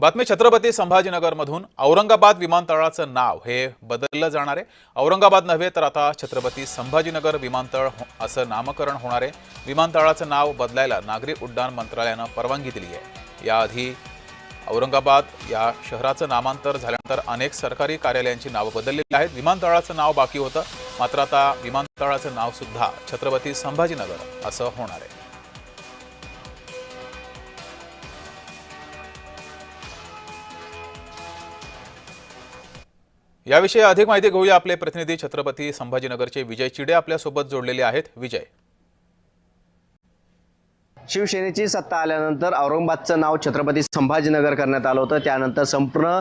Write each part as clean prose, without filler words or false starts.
बातमी छत्रपती संभाजीनगरमधून औरंगाबाद विमानतळाचं नाव हे बदललं जाणार आहे। औरंगाबाद नव्हे तर आता छत्रपती संभाजीनगर विमानतळ असं नामकरण होणार आहे। विमानतळाचं नाव बदलायला नागरी उड्डाण मंत्रालयानं परवानगी दिली आहे। याआधी औरंगाबाद या शहराचं नामांतर झाल्यानंतर अनेक सरकारी कार्यालयांची नावं बदललेली आहेत। विमानतळाचं नाव बाकी होतं, मात्र आता विमानतळाचं नाव सुद्धा छत्रपती संभाजीनगर असं होणार आहे। याविषयी अधिक माहिती घेऊया। आपले प्रतिनिधी छत्रपती संभाजीनगरचे विजय चिडे आपल्या सोबत जोडलेले आहेत। विजय, शिवसेनेची सत्ता आल्यानंतर औरंगाबादचं नाव छत्रपती संभाजीनगर करण्यात आलं होतं। त्यानंतर संपूर्ण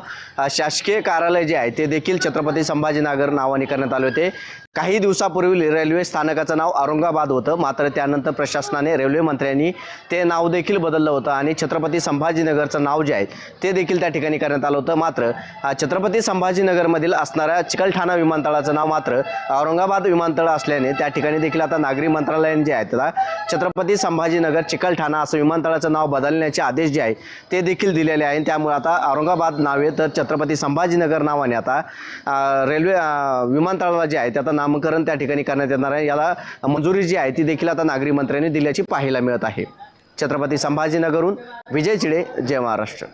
शासकीय कार्यालय जे आहे ते देखील छत्रपती संभाजीनगर नावाने करण्यात आले होते। काही दिवसापूर्वी रेल्वे स्थानकाचं नाव औरंगाबाद होतं, मात्र त्यानंतर प्रशासनाने रेल्वे मंत्र्यांनी ते नाव देखील बदललं होतं आणि छत्रपती संभाजीनगरचं नाव जे आहे ते देखील त्या ठिकाणी करण्यात आलं होतं। मात्र छत्रपती संभाजीनगरमधील असणाऱ्या चिकलठाणा विमानतळाचं नाव मात्र औरंगाबाद विमानतळ असल्याने त्या ठिकाणी देखील आता नागरी मंत्रालयाने जे आहे त्याला छत्रपती संभाजीनगर चिकलठाणा असं विमानतळाचं नाव बदलण्याचे आदेश जे आहे ते देखील दिलेले आहे। त्यामुळे आता औरंगाबाद नावे तर छत्रपती संभाजीनगर नावाने आता रेल्वे विमानतळाला जे आहे त्याचं नामकरण त्या ठिकाणी करण्यात येणार आहे। याला मंजुरी जी आहे ती देखील आता नागरी मंत्र्यांनी दिल्याची पाहायला मिळत आहे। छत्रपती संभाजीनगरहून विजय चिडे, जय महाराष्ट्र।